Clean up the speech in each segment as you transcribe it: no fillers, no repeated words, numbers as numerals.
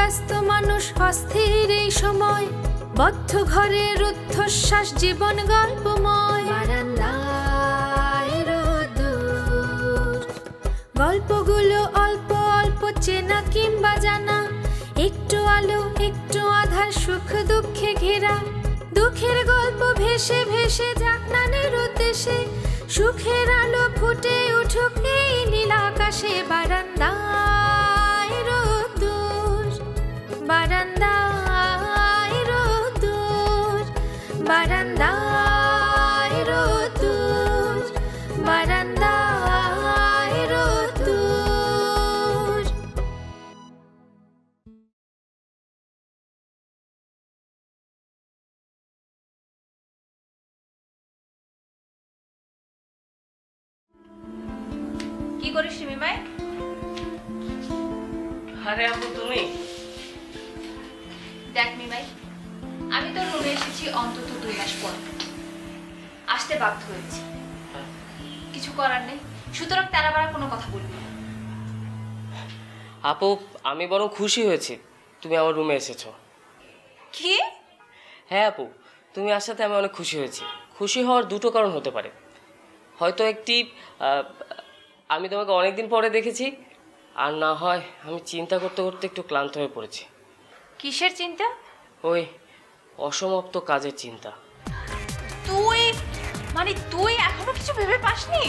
ব্যস্ত মানুষ অস্থির এই সময়, বদ্ধ ঘরে রুদ্ধশ্বাস জীবন গল্পময়। বারান্দায় রোদ্দুর, গল্পগুলো অল্প অল্প চেনা কিংবা জানা, একটু আলো একটু আধার, সুখ দুঃখে ঘেরা। দুঃখের গল্প ভেসে ভেসে যাক নানের উদ্দেশ্যে, সুখের আলো ফুটে উঠুক এই নীল আকাশে। বারান্দায় রোদ্দুর, বারান্দায় রোদ্দুর, বারান্দায় রোদ্দুর, বারান্দায় রোদ্দুর। কি করিস মিমাই? আরে আপু তুমি? দেখ মিমাই, আমি তোর রুমে এসেছি অন্তত 2 মাস পর, আসতে বাধ্য হয়েছি, কিছু করার নেই। সুতরাং তারা বাড়া কোনো কথা বলবি না। আপু আমি বরং খুশি হয়েছি তুমি আমার রুমে এসেছো। কি? হ্যাঁ আপু, তুমি আসাতে আমি অনেক খুশি হয়েছি। খুশি হওয়ার দুটো কারণ হতে পারে। হয়তো একটি আমি তোমাকে অনেকদিন পরে দেখেছি, আর না হয় আমি চিন্তা করতে করতে একটু ক্লান্ত হয়ে পড়েছি। কিসের চিন্তা? ওই অসমাপ্ত কাজের চিন্তা। তুই মানে তুই এখনো কিছু ভেবে পাসনি?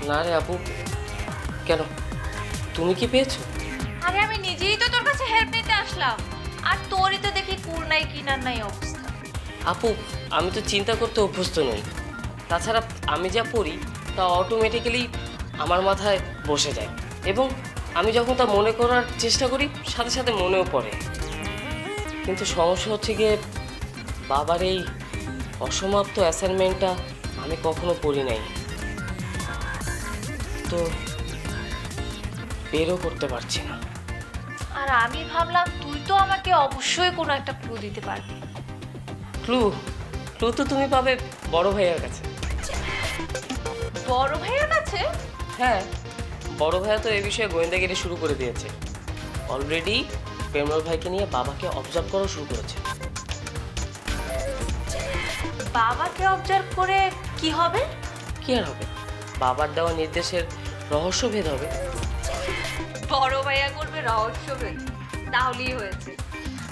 না রে আপু। কেন, তুমি কি পেয়েছো? আরে আমি নিজেই তো তোর কাছে হেল্প নিতে আসলাম, আর তোরই তো দেখি কুল নাই কিনার নাই অবস্থা। আপু আমি তো চিন্তা করতে অভ্যস্ত নই, তাছাড়া আমি যা পড়ি তা অটোমেটিক্যালি আমার মাথায় বসে যায়, এবং আমি যখন তা মনে করার চেষ্টা করি সাথে সাথে মনেও পড়ে। কিন্তু সমস্যা হচ্ছে গিয়ে বাবার এই অসমাপ্ত অ্যাসাইনমেন্টটা আমি কখনো পড়ি নাই, তো বেরও করতে পারছি না। আর আমি ভাবলাম তুই তো আমাকে অবশ্যই কোনো একটা ক্লু দিতে পারবি। ক্লু? ক্লু তো তুমি পাবে বড় ভাইয়ের কাছে। বড় ভাইয়ের কাছে? হ্যাঁ, বড় ভাইয়া তো এই বিষয়ে গোয়েন্দাগিরি শুরু করে দিয়েছে। অলরেডি প্রেমর ভাইকে নিয়ে বাবাকে অবজার্ভ করা শুরু করেছে। বাবাকে অবজার্ভ করে কি হবে? কি আর হবে, বাবার দেওয়া নির্দেশের রহস্যভেদ হবে। বড় ভাইয়া করবে রহস্যভেদ? তাহলেই হয়েছে।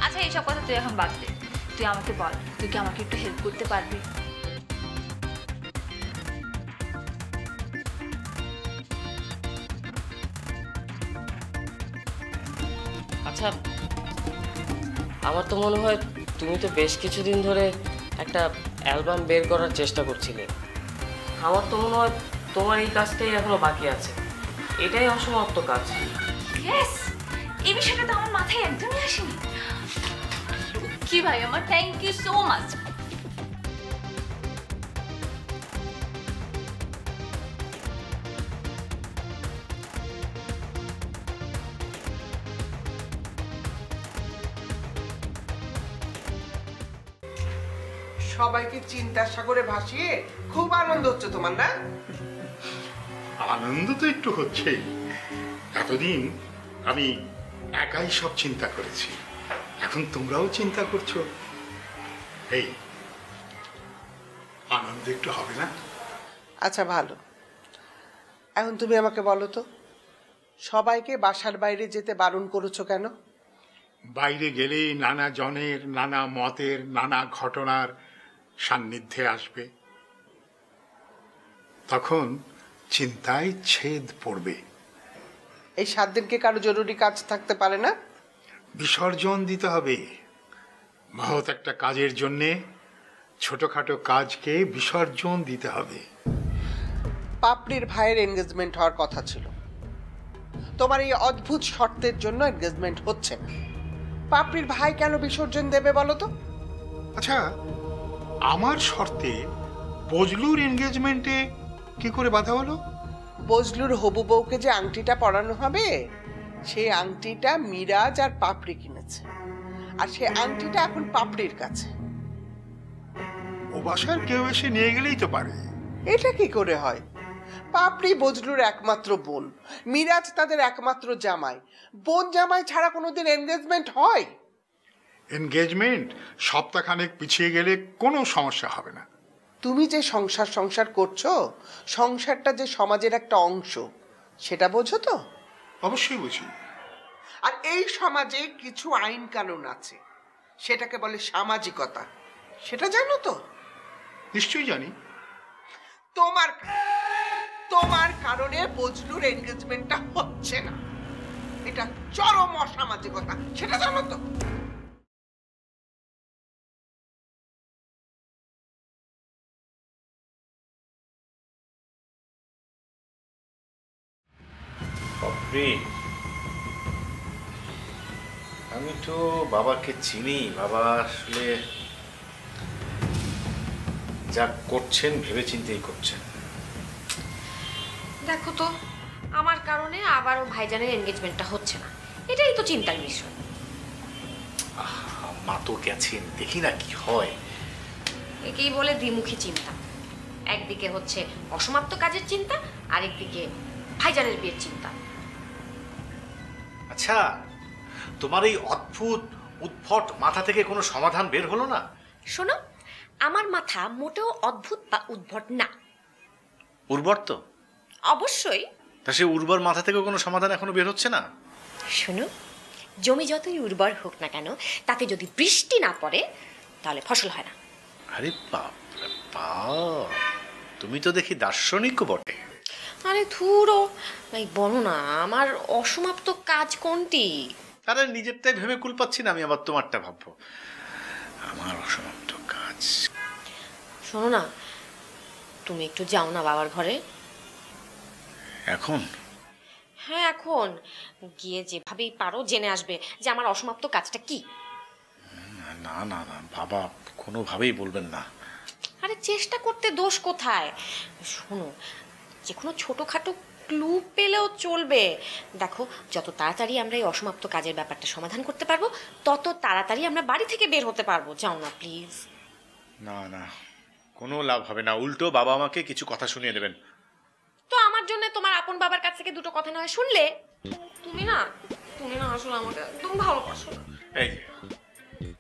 আচ্ছা এইসব কথা তুই এখন বাদ দে, তুই আমাকে বল, তুই কি আমাকে একটু হেল্প করতে পারবি? আচ্ছা, আমার তো মনে হয় তুমি তো বেশ কিছুদিন ধরে একটা অ্যালবাম বের করার চেষ্টা করছিলে। আমার তো মনে হয় তোমার এই কাজটাই এখনো বাকি আছে, এটাই অসমাপ্ত কাজ। ইয়েস, এই বিষয়টা তো আমার মাথায় একদমই আসেনি। কি ভাই আমার, থ্যাংক ইউ সো মাচ। সবাইকে চিন্তার সাগরে ভাসিয়ে খুব আনন্দ হচ্ছে তোমার, না? আনন্দ তো একটু হচ্ছেই। এতদিন আমি একাই সব চিন্তা করেছি, এখন তোমরাও চিন্তা করছো। এই আনন্দ একটু হবে না? আচ্ছা ভালো, এখন তুমি আমাকে বলো তো, সবাইকে বাসার বাইরে যেতে বারণ করেছো কেন? বাইরে গেলেই নানা জনের, নানা মতের, নানা ঘটনার সান্নিধ্যে আসবে, তখন চিন্তায় ছেদ পড়বে। এই 7 দিন কি কারো জরুরি কাজ থাকতে পারে না? বিসর্জন দিতে হবে। মহৎ একটা কাজের জন্যে ছোটখাটো কাজকে বিসর্জন দিতে হবে। পাপড়ির ভাইয়ের এনগেজমেন্ট হওয়ার কথা ছিল, তোমার এই অদ্ভুত শর্তের জন্য এনগেজমেন্ট হচ্ছে না। পাপড়ির ভাই কেন বিসর্জন দেবে বলো তো? আচ্ছা, আমার শর্তে বজলুর এনগেজমেন্টে কি করে বাধা হলো? বজলুর হবু বউকে যে আংটিটা পরানো হবে, সেই আংটিটা মিরাজ আর পাপড়ি কিনেছে, আর সেই আংটিটা এখন পাপড়ির কাছে। ও বাসার কেউ এসে নিয়ে গেলেই তো পারে। এটা কি করে হয়? পাপড়ি বজলুর একমাত্র বোন, মিরাজ তাদের একমাত্র জামাই। বোন জামাই ছাড়া কোনোদিন এনগেজমেন্ট হয়? এনগেজমেন্ট সপ্তাহখানেক পিছিয়ে গেলে কোনো সমস্যা হবে না। তুমি যে সংসার করছো, সংসারটা যে সমাজের একটা অংশ, সেটা বোঝো তো? অবশ্যই বুঝি। আর এই সমাজে কিছু আইন কানুন আছে, সেটাকে বলে সামাজিকতা। সেটা জানো তো? নিশ্চয়ই জানি। তোমার কারণে বজলুর এনগেজমেন্টটা হচ্ছে না, এটা চরম অসামাজিকতা, সেটা জানো তো? আমি তো বাবাকে চিনি। বাবা আসলে যা করছেন ভেবেচিন্তেই করছেন। দেখো তো, আমার কারণে আবারও ভাইজানের এনগেজমেন্টটা হচ্ছে না, এটাই তো চিন্তার বিষয়। মা তো গেছেন, দেখি না কি হয়। একেই বলে দ্বিমুখী চিন্তা। একদিকে হচ্ছে অসমাপ্ত কাজের চিন্তা, আরেকদিকে ভাইজানের বিয়ের চিন্তা। আচ্ছা, তোমার এই অদ্ভুত উদ্ভট মাথা থেকে কোনো সমাধান বের হলো না? শোনো, আমার মাথা মোটেও অদ্ভুত বা উদ্ভট না। উর্বর তো? অবশ্যই। তা সে উর্বর মাথা থেকে কোনো সমাধান এখনো বের হচ্ছে না? শোনো, জমি যতই উর্বর হোক না কেন, তাতে যদি বৃষ্টি না পড়ে তাহলে ফসল হয় না। আরে বাপ রে বাপ, তুমি তো দেখি দার্শনিক বটে। আরে ধুরো, বলো না আমার অসমাপ্ত কাজ কোনটি? আরে নিজেরটাই ভেবে কুল পাচ্ছি না, আমি আবার তোমারটা ভাববো। আমার অসমাপ্ত কাজ। শোনো না, তুমি একটু যাও না বাবার ঘরে। এখন? হ্যাঁ এখন। গিয়ে যেভাবেই পারো জেনে আসবে যে আমার অসমাপ্ত কাজটা কি। না না না বাবা, কোনোভাবেই বলবেন না। আরে চেষ্টা করতে দোষ কোথায়? শোনো, যে কোনো ছোটোখাটো ক্লু পেলেও চলবে। দেখো, যত তাড়াতাড়ি আমরা এই অসমাপ্ত কাজের ব্যাপারটা সমাধান করতে পারবো, তত তাড়াতাড়ি আমরা বাড়ি থেকে বের হতে পারবো। যাও না প্লিজ। না না, কোনো লাভ হবে না, উল্টো বাবা আমাকে কিছু কথা শুনিয়ে দেবেন। তো আমার জন্য তোমার আপন বাবার কাছ থেকে দুটো কথা নয় শুনলে? তুমি না আসলে আমাকে একদম ভালোবাসো না।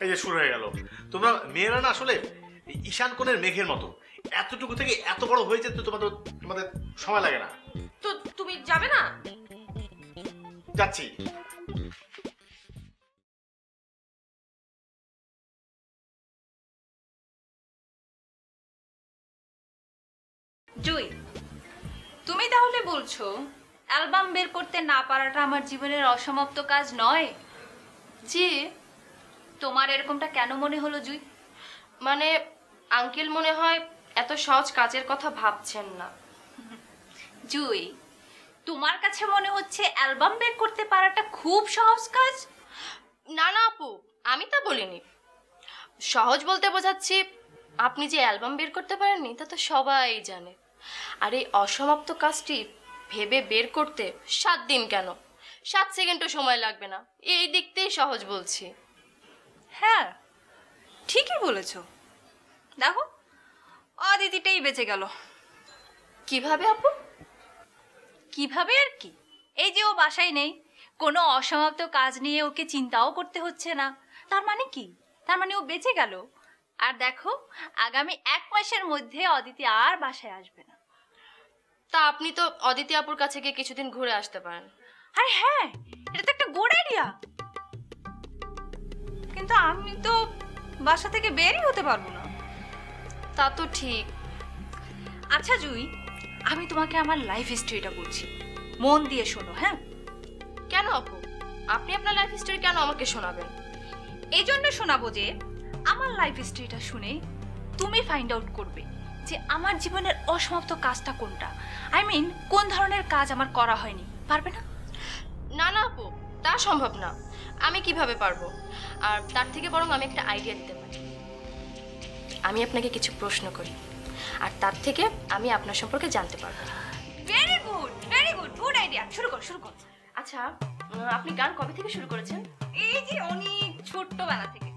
এই যে শুরু হয়ে গেল। তোমরা মেয়েরা না আসলে ঈশান কোণের মেঘের মতো, এতটুকু থেকে এত বড় হয়ে যেতে তোমাদের সময় লাগে না। তো তুমি যাবে না? যাচ্ছি। জুই, তুমি তাহলে বলছো অ্যালবাম বের করতে না পারাটা আমার জীবনের অসমাপ্ত কাজ নয়? জি, তোমার এরকমটা কেন মনে হলো জুই? মানে আঙ্কেল মনে হয় এত সহজ কাজের কথা ভাবছেন না। জুই, তোমার কাছে মনে হচ্ছে অ্যালবাম বের করতে পারাটা খুব সহজ কাজ? না না আপু, আমি তা বলিনি। সহজ বলতে বোঝাচ্ছি, আপনি যে অ্যালবাম বের করতে পারেননি তা তো সবাই জানে। আর এই অসমাপ্ত কাজটি ভেবে বের করতে 7 দিন কেন, 7 সেকেন্ডও সময় লাগবে না। এই দিকতেই সহজ বলছি। হ্যাঁ, ঠিকই বলেছ। দেখো, অদিতিটাই বেঁচে গেল। কিভাবে আপু? কিভাবে আর কি, এই যে ও বাসায় নেই, কোনো অসমাপ্ত কাজ নিয়ে ওকে চিন্তাও করতে হচ্ছে না। তার মানে কি? তার মানে ও বেঁচে গেল। আর দেখো, আগামী 1 মাসের মধ্যে অদিতি আর বাসায় আসবে না। তা আপনি তো অদিতি আপুর কাছে গিয়ে কিছুদিন ঘুরে আসতে পারেন। আরে হ্যাঁ, এটা তো একটা গুড আইডিয়া। কিন্তু আমি তো বাসা থেকে বেরই হতে পারবো না। তা তো ঠিক। আচ্ছা জুই, আমি তোমাকে আমার লাইফ হিস্ট্রিটা বলছি, মন দিয়ে শোনো। হ্যাঁ? কেন আপু, আপনি আপনার লাইফ হিস্টরি কেন আমাকে শোনাবেন? এই জন্য শোনাবো যে আমার লাইফ হিস্ট্রিটা শুনে তুমি ফাইন্ড আউট করবে যে আমার জীবনের অসমাপ্ত কাজটা কোনটা। আই মিন, কোন ধরনের কাজ আমার করা হয়নি। পারবে না? না না আপু, তা সম্ভব না। আমি কিভাবে পারবো? আর তার থেকে বরং আমি একটা আইডিয়া দিতে পারি। আমি আপনাকে কিছু প্রশ্ন করি, আর তার থেকে আমি আপনার সম্পর্কে জানতে পারবো। Very good, very good, good idea. শুরু কর। আচ্ছা, আপনি গান কবে থেকে শুরু করেছেন? এই যে অনেক ছোট্টবেলা থেকে।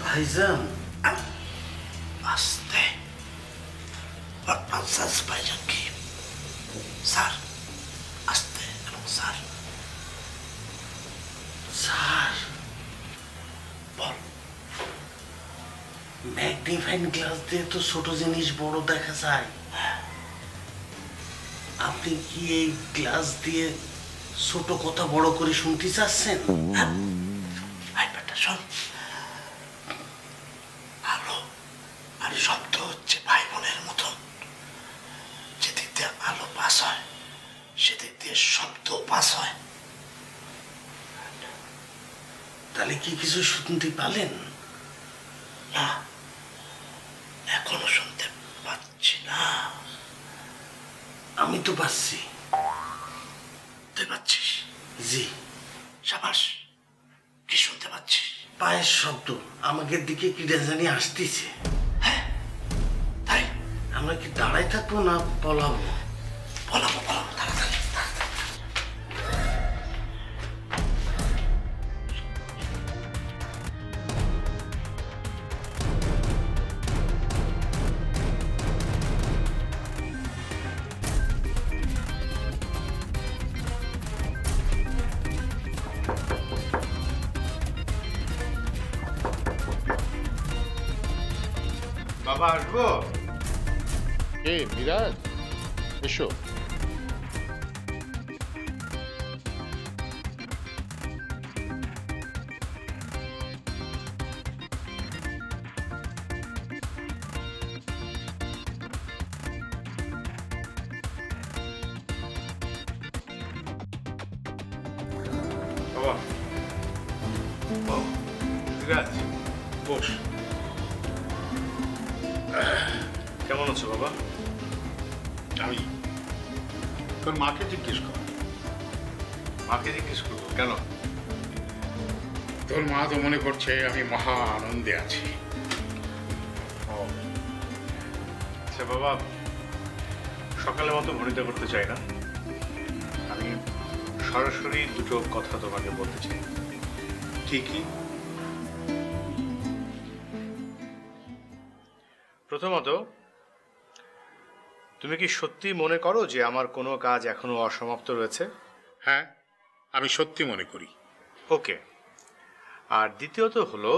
ভাইজান, মাসাজ ভাইজানকে। স্যার আস্তে, এবং স্যার স্যার বল। ম্যাগনিফাইং গ্লাস দিয়ে তো ছোট জিনিস বড় দেখা যায়। আপনি কি এই গ্লাস দিয়ে ছোট কথা বড় করে শুনতে চাচ্ছেন? বেটা শোন, আলো আর শব্দ হচ্ছে ভাই বোনের মতো। যেদিক দিয়ে আলো পাস হয় সেদিক দিয়ে শব্দ পাস হয়। তাহলে কি কিছু শুনতে পেলেন? না, এখনো শুনতে পাচ্ছি না। আমি তো পাচ্ছি। তুই পাচ্ছিস? জি। সাবাস। কি শুনতে পাচ্ছিস? পায়ের শব্দ আমাদের দিকে কি জানি আসতেছে। হ্যাঁ তাই আমরা কি দাঁড়াই থাকবো না পলাবো? পলাবো, পলাবো, তাড়াতাড়ি। বাবা আসবো? কে মিরাজ? এসো। বাবা, বিরাজ বস। কেমন আছো বাবা? আমি তোর মাকে জিজ্ঞেস কর। মাকে জিজ্ঞেস করবো কেন? তোর মা তো মনে করছে আমি মহা আনন্দে আছি। ও আচ্ছা বাবা, সকালের মতো ভনিতা করতে চাই না, আমি সরাসরি দুটো কথা তোমাকে বলতে চাই। ঠিকই। প্রথমত, তুমি কি সত্যি মনে করো যে আমার কোনো কাজ এখনো অসমাপ্ত রয়েছে? হ্যাঁ, আমি সত্যি মনে করি। ওকে। আর দ্বিতীয়ত হলো,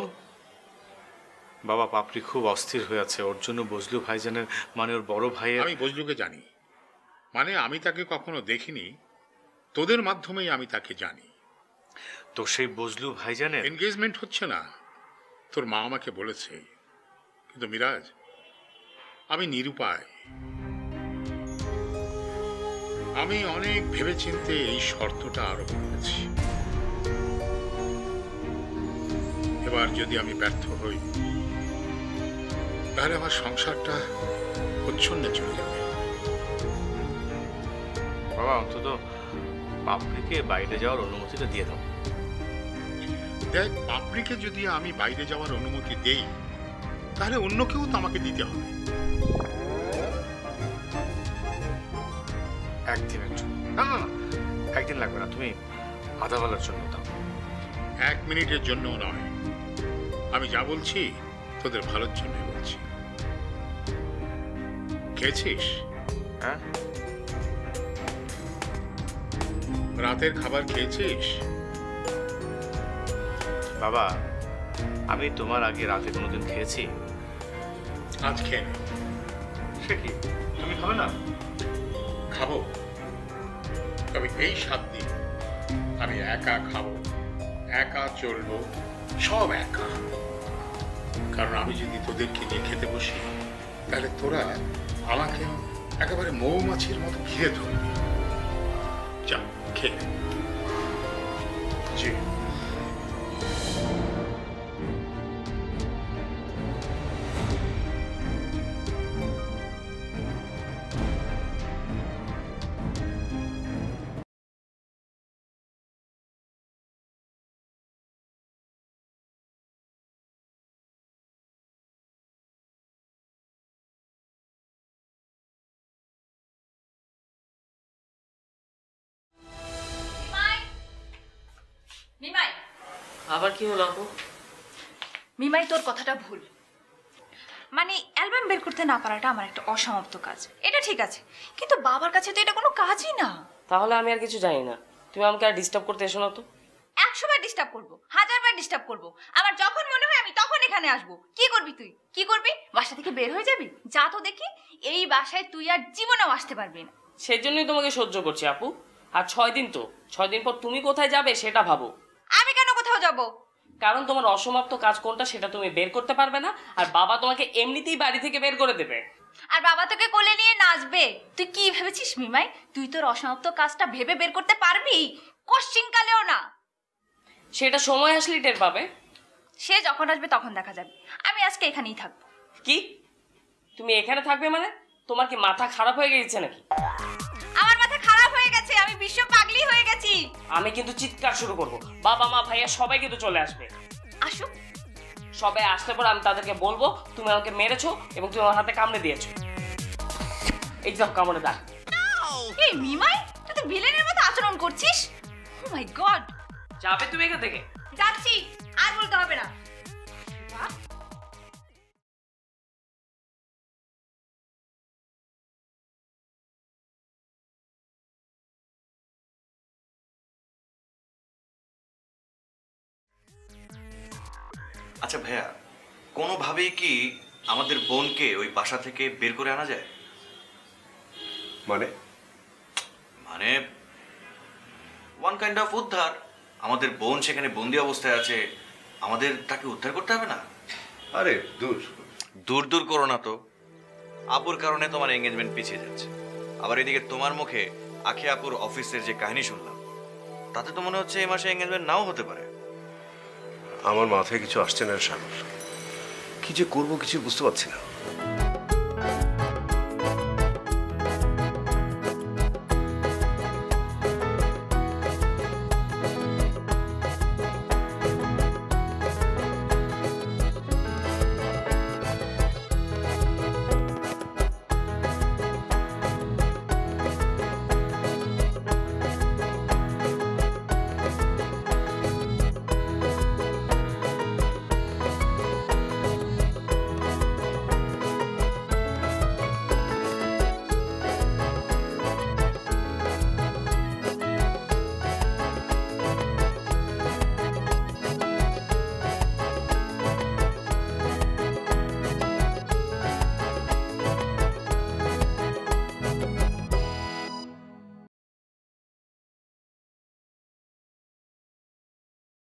বাবা পাপড়ি খুব অস্থির হয়ে আছে, ওর জন্য বজলু ভাইজানের মানে ওর বড় ভাইয়ের। আমি বজলুকে জানি, মানে আমি তাকে কখনো দেখিনি, তোদের মাধ্যমেই আমি তাকে জানি। তো সেই বজলু ভাইজানের এনগেজমেন্ট হচ্ছে না, তোর মা আমাকে বলেছে। কিন্তু মিরাজ, আমি নিরুপায়। আমি অনেক ভেবেচিন্তে এই শর্তটা আরোপ করেছি। এবার যদি আমি ব্যর্থ হই তাহলে আমার সংসারটা উচ্ছন্নে চলে যাবে। বাবা অন্তত পাপড়িকে বাইরে যাওয়ার অনুমতিটা দিয়ে দাও। দেখ, পাপড়িকে যদি আমি বাইরে যাওয়ার অনুমতি দেই তাহলে অন্য কেউ তো আমাকে দিতে হবে। একদিনের জন্য? না না, একদিন লাগবে না, তুমি আধা বেলার জন্য দাও। 1 মিনিটের জন্য নয়, আমি যা বলছি তোদের ভালোর জন্য বলছি। খেয়েছিস? হ্যাঁ। রাতের খাবার খেয়েছিস? বাবা, আমি তোমার আগে রাতে কোনোদিন খেয়েছি? আজ খেয়ে নে। সে কি, তুমি খাবে না? খাবো, তবে এই 7 দিন আমি একা খাবো, একা চলবো, সব একা। কারণ আমি যদি তোদেরকে নিয়ে খেতে বসি তাহলে তোরা আমাকে একেবারে মৌমাছির মতো ঘিরে ধরবি। যা খেয়ে নে। জি। মিমাই, আবার কি হলো আপু? মিমাই তোর কথাটা ভুল। মানে অ্যালবাম বের করতে না পারাটা আমার একটা অসমাপ্ত কাজ, এটা ঠিক আছে, কিন্তু বাবার কাছে তো এটা কোনো কাজই না। তাহলে আমি আর কিছু জানি না, তুমি আমাকে আর ডিস্টার্ব করতে এসো না তো। 100 বার ডিস্টার্ব করবো, 1000 বার ডিস্টার্ব করবো, আমার যখন মনে হয় আমি তখন এখানে আসবো। কি করবি তুই? কি করবি? বাসা থেকে বের হয়ে যাবি? যা তো দেখি, এই বাসায় তুই আর জীবনেও আসতে পারবি না। সেই জন্যই তোমাকে সহ্য করছি আপু। আর 6 দিন তো, 6 দিন পর তুমি কোথায় যাবে সেটা ভাবো। আমি কেন কোথাও যাব? কারণ তোমার অসমাপ্ত কাজ কোনটা সেটা তুমি বের করতে পারবে না, আর বাবা তোমাকে এমনিতেই বাড়ি থেকে বের করে দেবে। আর বাবা তোকে কোলে নিয়ে নাচবে। তুই কি ভেবেছিস মিমাই, তুই তোর অসমাপ্ত কাজটা ভেবে বের করতে পারবি? কোশ্চিনকালেও না। সেটা সময় আসলেই টের পাবে। সে যখন আসবে তখন দেখা যাবে, আমি আজকে এখানেই থাকবো। কি? তুমি এখানে থাকবে মানে? তোমার কি মাথা খারাপ হয়ে গেছে নাকি? আমার মাথা খারাপ হয়ে গেছে, আমি বিশ্ব পাগলি হয়ে গেছি। আমি কিন্তু চিৎকার শুরু করব, বাবা মা ভাইয়া সবাই কিন্তু চলে আসবে। আসুক। সবাই আসলে পর আমি তাদেরকে বলবো তুমি আমাকে মেরেছো এবং তুমি আমার হাতে কামড়ে দিয়েছো। এই সব কামড়ে দাগ। এই মিমাই, তুই তো ভিলেনের মতো আচরণ করছিস। ও মাই গড। যাবে তুমি এখান থেকে? যাচ্ছি, আর বলতে হবে না। আচ্ছা ভাইয়া, কোনোভাবেই কি আমাদের বোনকে ওই বাসা থেকে বের করে আনা যায়? মানে মানে ওয়ান কাইন্ড অফ উদ্ধার। আমাদের বোন সেখানে বন্দি অবস্থায় আছে, আমাদের তাকে উদ্ধার করতে হবে না? আরে দূর দূর দূর করো না তো। আপুর কারণে তোমার এঙ্গেজমেন্ট পিছিয়ে যাচ্ছে, আবার এদিকে তোমার মুখে আখি আপুর অফিসের যে কাহিনী শুনলাম, তাতে তো মনে হচ্ছে এই মাসে এঙ্গেজমেন্ট নাও হতে পারে। আমার মাথায় কিছু আসছে না সাগর, কি যে করবো কিছু বুঝতে পারছি না।